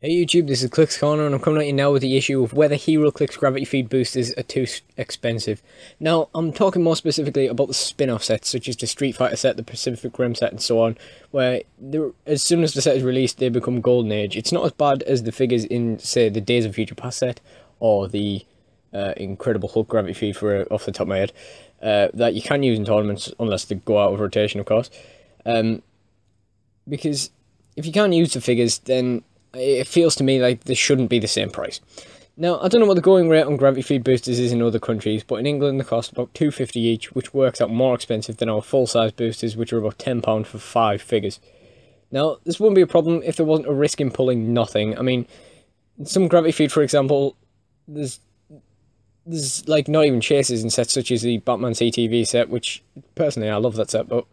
Hey YouTube, this is Clix Corner and I'm coming at you now with the issue of whether HeroClix gravity feed boosters are too expensive. Now, I'm talking more specifically about the spin-off sets, such as the Street Fighter set, the Pacific Rim set and so on, where as soon as the set is released, they become Golden Age. It's not as bad as the figures in, say, the Days of Future Past set, or the Incredible Hulk gravity feed, for off the top of my head, that you can use in tournaments, unless they go out of rotation, of course. Because if you can't use the figures, then it feels to me like this shouldn't be the same price. Now, I don't know what the going rate on gravity feed boosters is in other countries, but in England they cost about £2.50 each, which works out more expensive than our full-size boosters, which are about £10 for 5 figures. Now, this wouldn't be a problem if there wasn't a risk in pulling nothing. I mean, some gravity feed, for example, there's like not even chases in sets such as the Batman CTV set, which personally I love that set, but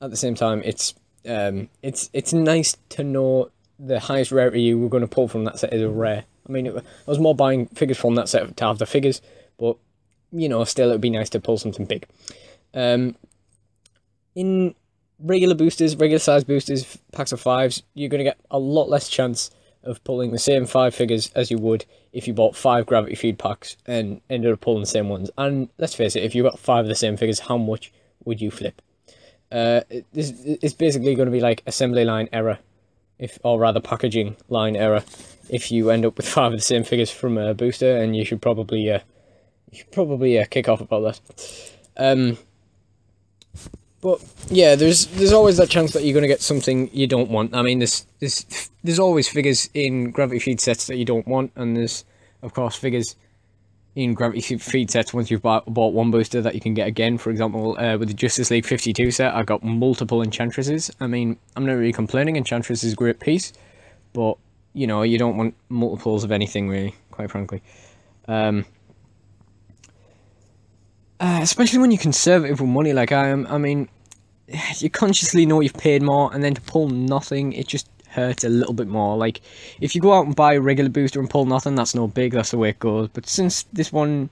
at the same time it's nice to know the highest rarity you were going to pull from that set is a rare. I mean, I was more buying figures from that set to have the figures, but, you know, still it would be nice to pull something big. In regular boosters, regular size boosters, packs of 5s, you're going to get a lot less chance of pulling the same 5 figures as you would if you bought 5 gravity feed packs and ended up pulling the same ones. And let's face it, if you got 5 of the same figures, how much would you flip? It's basically going to be like assembly line error, or rather packaging line error, if you end up with 5 of the same figures from a booster, and you should probably kick off about that. But yeah, there's always that chance that you're going to get something you don't want. I mean, there's always figures in gravity feed sets that you don't want, and there's of course figures in gravity feed sets once you've bought one booster that you can get again. For example, with the Justice League 52 set, I got multiple Enchantresses. I mean, I'm not really complaining, Enchantress is a great piece, but, you know, you don't want multiples of anything, really, quite frankly. Especially when you're conservative with money like I am. I mean, you consciously know you've paid more, and then to pull nothing, it just hurts a little bit more. Like, if you go out and buy a regular booster and pull nothing, that's no big, that's the way it goes. But since it's one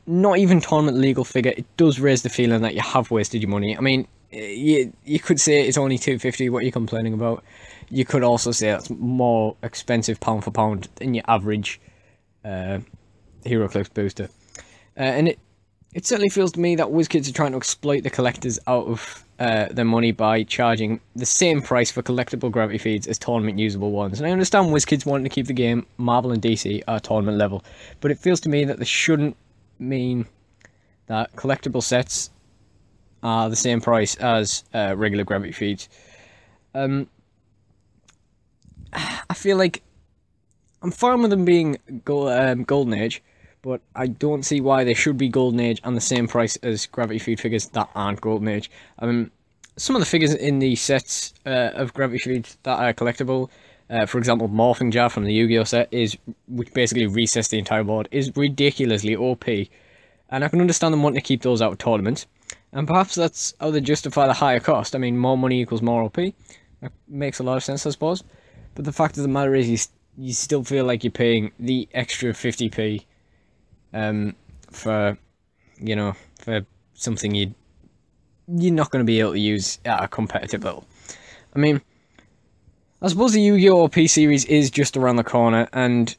not even tournament legal figure, it does raise the feeling that you have wasted your money. I mean, you could say it's only £2.50, what are you complaining about? You could also say that's more expensive pound for pound than your average HeroClix booster. And it certainly feels to me that WizKids are trying to exploit the collectors out of their money by charging the same price for collectible gravity feeds as tournament usable ones. And I understand WizKids wanting to keep the game Marvel and DC at tournament level, but it feels to me that this shouldn't mean that collectible sets are the same price as regular gravity feeds. I feel like I'm fine with them being Golden Age, but I don't see why they should be Golden Age and the same price as gravity feed figures that aren't Golden Age. I mean, some of the figures in the sets of gravity feeds that are collectible, for example, Morphing Jar from the Yu-Gi-Oh set, which basically resets the entire board, is ridiculously OP. And I can understand them wanting to keep those out of tournaments, and perhaps that's how they justify the higher cost. I mean, more money equals more OP. That makes a lot of sense, I suppose. But the fact of the matter is, you still feel like you're paying the extra 50p for, you know, for something you're not going to be able to use at a competitive level. I mean, I suppose the Yu-Gi-Oh! OP series is just around the corner, and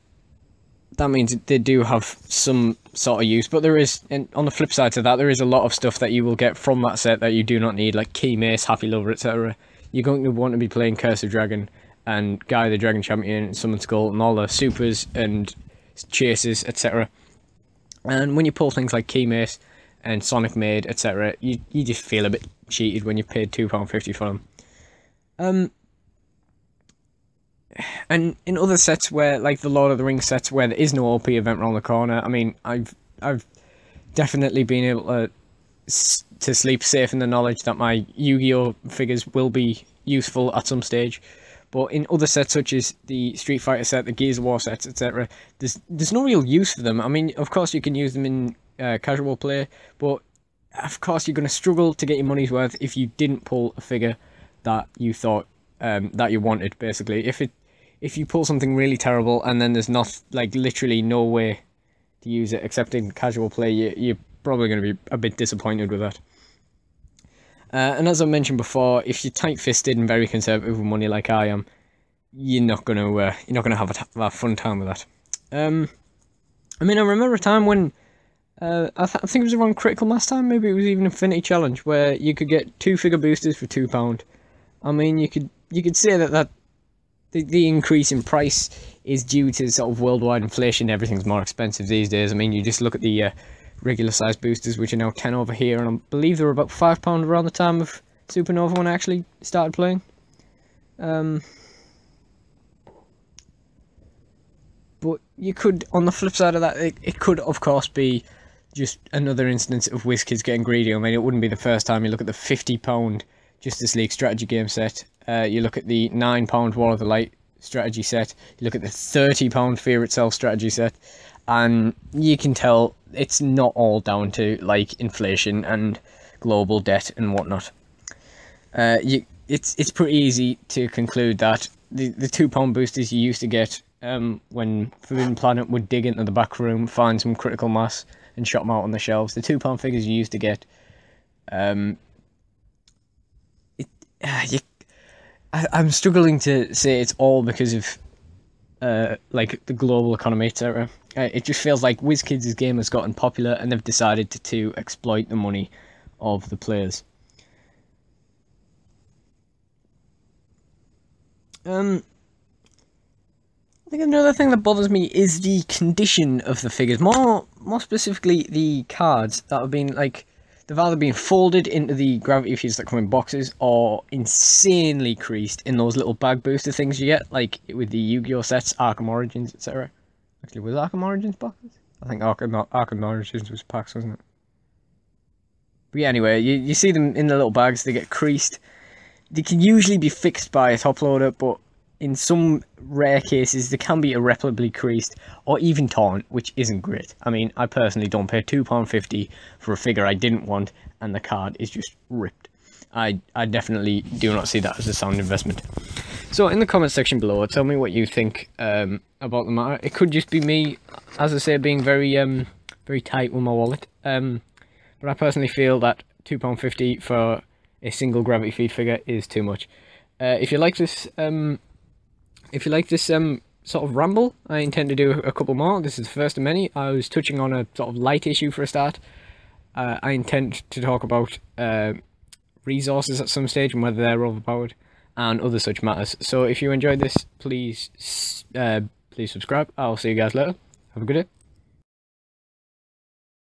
that means they do have some sort of use, but there is, and on the flip side to that, there is a lot of stuff that you will get from that set that you do not need, like Key Mace, Happy Lover, etc. You're going to want to be playing Curse of Dragon and Guy the Dragon Champion, Summon Skull, and all the supers and chases, etc. And when you pull things like Key Mace and Sonic Maid, etc., you just feel a bit cheated when you paid £2.50 for them. And in other sets where, like the Lord of the Rings sets, where there is no OP event around the corner, I mean, I've definitely been able to sleep safe in the knowledge that my Yu-Gi-Oh! Figures will be useful at some stage. But in other sets such as the Street Fighter set, the Gears of War sets, etc., there's no real use for them. I mean, of course you can use them in casual play, but of course you're going to struggle to get your money's worth if you didn't pull a figure that you thought that you wanted. Basically, if you pull something really terrible and then there's not, like, literally no way to use it except in casual play, you're probably going to be a bit disappointed with that. And as I mentioned before, if you're tight-fisted and very conservative with money like I am, you're not gonna have a fun time with that. I mean, I remember a time when I think it was around Critical Mass time, maybe it was even Infinity Challenge, where you could get 2-figure boosters for £2. I mean, you could say that the increase in price is due to sort of worldwide inflation. Everything's more expensive these days. I mean, you just look at the regular size boosters, which are now 10 over here, and I believe they were about £5 around the time of Supernova when I actually started playing. But you could, on the flip side of that, it could of course be just another instance of WizKids getting greedy. I mean, it wouldn't be the first time. You look at the £50 Justice League strategy game set, you look at the £9 War of the Light strategy set, you look at the £30 Fear Itself strategy set, and you can tell it's not all down to like inflation and global debt and whatnot. It's pretty easy to conclude that the £2 boosters you used to get when Forbidden Planet would dig into the back room, find some critical mass, and shot them out on the shelves. The £2 figures you used to get, I'm struggling to say it's all because of like the global economy, etc. It just feels like WizKids' game has gotten popular, and they've decided to exploit the money of the players. I think another thing that bothers me is the condition of the figures. More specifically, the cards that have been like, they've either been folded into the gravity fuse that come in boxes, or insanely creased in those little bag booster things you get, like with the Yu-Gi-Oh sets, Arkham Origins, etc. Actually, was Arkham Origins boxes? I think Arkham Origins was packs, wasn't it? But yeah, anyway, you see them in the little bags. They get creased. They can usually be fixed by a top loader, but in some rare cases, they can be irreparably creased or even torn, which isn't great. I mean, I personally don't pay £2.50 for a figure I didn't want, and the card is just ripped. I definitely do not see that as a sound investment. So in the comment section below, tell me what you think about the matter. It could just be me, as I say, being very very tight with my wallet. But I personally feel that £2.50 for a single gravity feed figure is too much. If you like this sort of ramble, I intend to do a couple more. This is the first of many. I was touching on a sort of light issue for a start. I intend to talk about resources at some stage and whether they're overpowered and other such matters. So if you enjoyed this, please subscribe. I'll see you guys later. Have a good day.